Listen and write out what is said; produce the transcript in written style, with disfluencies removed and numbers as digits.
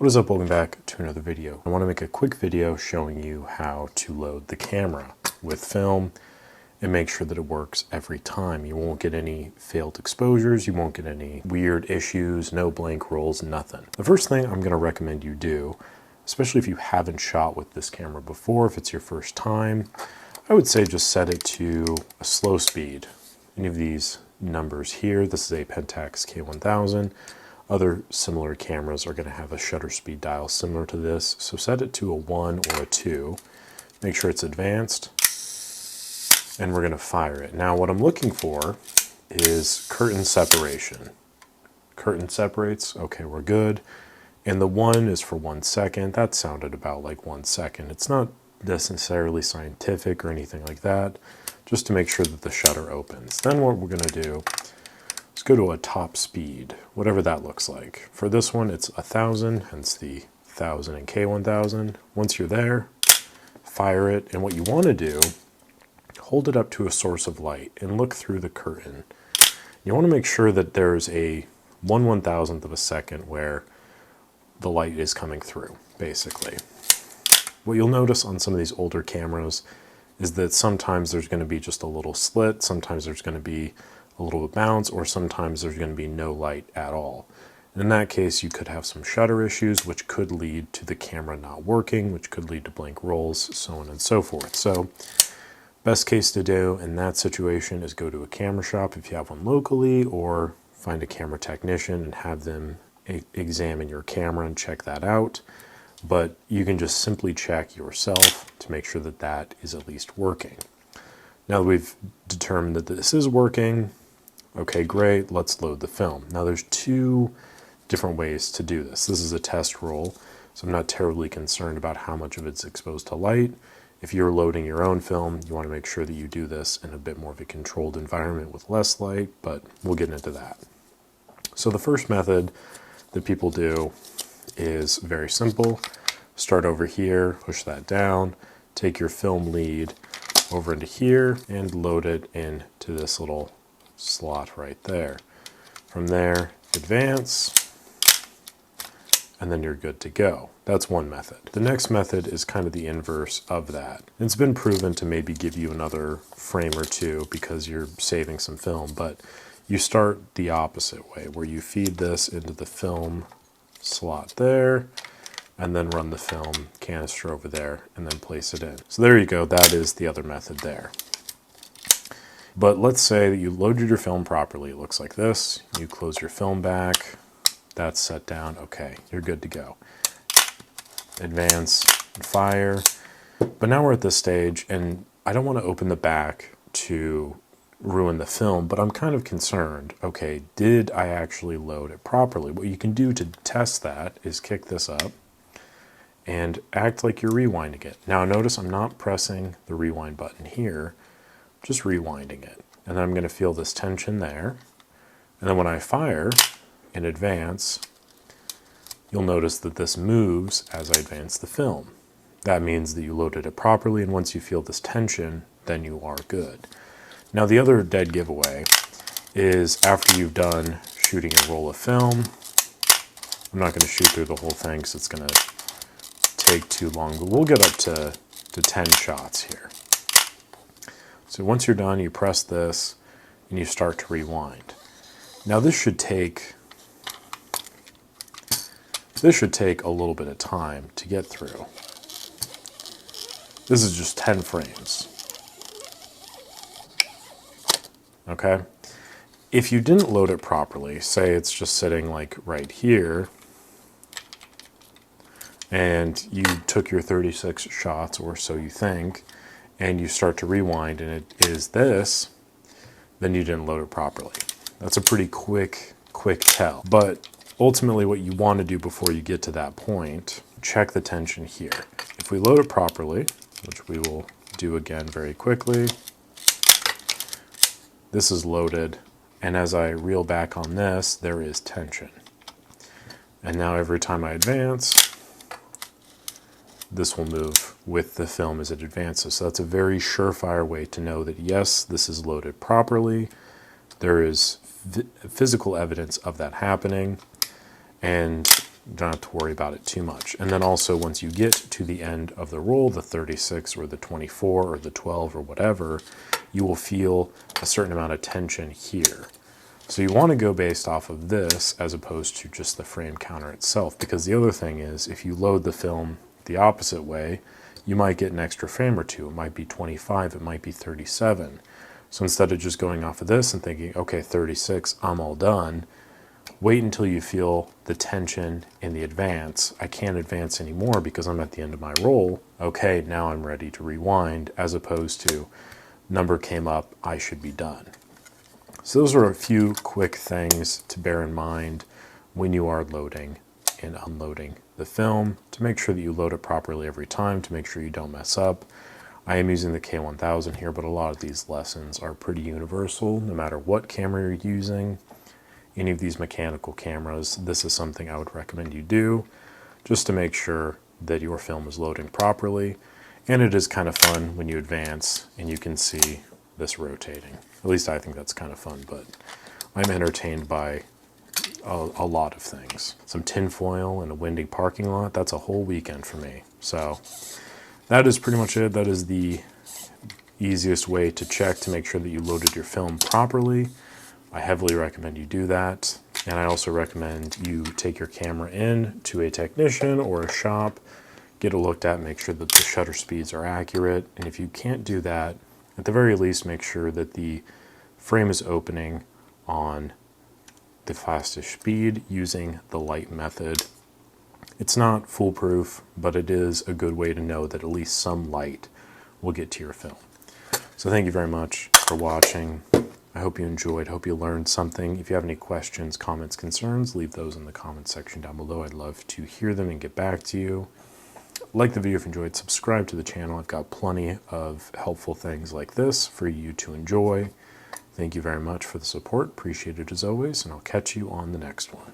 What is up? Welcome back to another video. I want to make a quick video showing you how to load the camera with film and make sure that it works every time. You won't get any failed exposures, you won't get any weird issues, no blank rolls, nothing. The first thing I'm going to recommend you do, especially if you haven't shot with this camera before, if it's your first time, I would say just set it to a slow speed. Any of these numbers here, this is a Pentax K1000. Other similar cameras are going to have a shutter speed dial similar to this, so set it to a 1 or a 2. Make sure it's advanced, and we're going to fire it. Now what I'm looking for is curtain separation. Curtain separates, okay, we're good. And the 1 is for 1 second. That sounded about like 1 second. It's not necessarily scientific or anything like that, just to make sure that the shutter opens. Then what we're going to do, let's go to a top speed, whatever that looks like. For this one, it's 1,000, hence the 1,000 and K1000. Once you're there, fire it. And what you want to do, hold it up to a source of light and look through the curtain. You want to make sure that there's a 1/1000th of a second where the light is coming through, basically. What you'll notice on some of these older cameras is that sometimes there's going to be just a little slit, sometimes there's going to be a little bit bounce, or sometimes there's going to be no light at all. And in that case, you could have some shutter issues, which could lead to the camera not working, which could lead to blank rolls, so on and so forth. So best case to do in that situation is go to a camera shop if you have one locally, or find a camera technician and have them examine your camera and check that out. But you can just simply check yourself to make sure that that is at least working. Now that we've determined that this is working, okay, great, let's load the film. Now there's two different ways to do this. This is a test roll, so I'm not terribly concerned about how much of it's exposed to light. If you're loading your own film, you want to make sure that you do this in a bit more of a controlled environment with less light, but we'll get into that. So the first method that people do is very simple. Start over here, push that down, take your film lead over into here and load it into this little slot right there. From there, advance, and then you're good to go. That's one method. The next method is kind of the inverse of that. It's been proven to maybe give you another frame or two because you're saving some film, but you start the opposite way, where you feed this into the film slot there, and then run the film canister over there, and then place it in. So there you go, that is the other method there. But let's say that you loaded your film properly. It looks like this. You close your film back. That's set down. Okay, you're good to go. Advance and fire. But now we're at this stage, and I don't want to open the back to ruin the film, but I'm kind of concerned. Okay, did I actually load it properly? What you can do to test that is kick this up and act like you're rewinding it. Now notice I'm not pressing the rewind button here, just rewinding it. And then I'm going to feel this tension there. And then when I fire in advance, you'll notice that this moves as I advance the film. That means that you loaded it properly, and once you feel this tension, then you are good. Now the other dead giveaway is after you've done shooting a roll of film, I'm not going to shoot through the whole thing because it's going to take too long, but we'll get up to 10 shots here. So once you're done, you press this and you start to rewind. Now this should take a little bit of time to get through. This is just 10 frames. Okay? If you didn't load it properly, say it's just sitting like right here, and you took your 36 shots, or so you think, and you start to rewind and it is this, then you didn't load it properly. That's a pretty quick tell. But ultimately what you want to do before you get to that point, check the tension here. If we load it properly, which we will do again very quickly, this is loaded, and as I reel back on this, there is tension. And now every time I advance, this will move with the film as it advances. So that's a very surefire way to know that yes, this is loaded properly. There is physical evidence of that happening, and You don't have to worry about it too much. And then also once you get to the end of the roll, the 36 or the 24 or the 12 or whatever, you will feel a certain amount of tension here. So you want to go based off of this as opposed to just the frame counter itself, because the other thing is if you load the film the opposite way, you might get an extra frame or two. It might be 25, it might be 37. So instead of just going off of this and thinking, okay, 36, I'm all done, wait until you feel the tension in the advance. I can't advance anymore because I'm at the end of my roll. Okay, now I'm ready to rewind, as opposed to number came up, I should be done. So those are a few quick things to bear in mind when you are loading and unloading the film, to make sure that you load it properly every time, to make sure you don't mess up. I am using the K1000 here, but a lot of these lessons are pretty universal, no matter what camera you're using. Any of these mechanical cameras, this is something I would recommend you do, just to make sure that your film is loading properly. And it is kind of fun when you advance and you can see this rotating. At least I think that's kind of fun, but I'm entertained by a lot of things. Some tinfoil in a windy parking lot, that's a whole weekend for me. So that is pretty much it. That is the easiest way to check to make sure that you loaded your film properly. I heavily recommend you do that. And I also recommend you take your camera in to a technician or a shop, get it looked at, make sure that the shutter speeds are accurate. And if you can't do that, at the very least, make sure that the frame is opening on the fastest speed using the light method. It's not foolproof, but it is a good way to know that at least some light will get to your film. So thank you very much for watching. I hope you enjoyed, hope you learned something. If you have any questions, comments, concerns, leave those in the comments section down below. I'd love to hear them and get back to you. Like the video if you enjoyed, subscribe to the channel. I've got plenty of helpful things like this for you to enjoy. Thank you very much for the support. Appreciate it as always, and I'll catch you on the next one.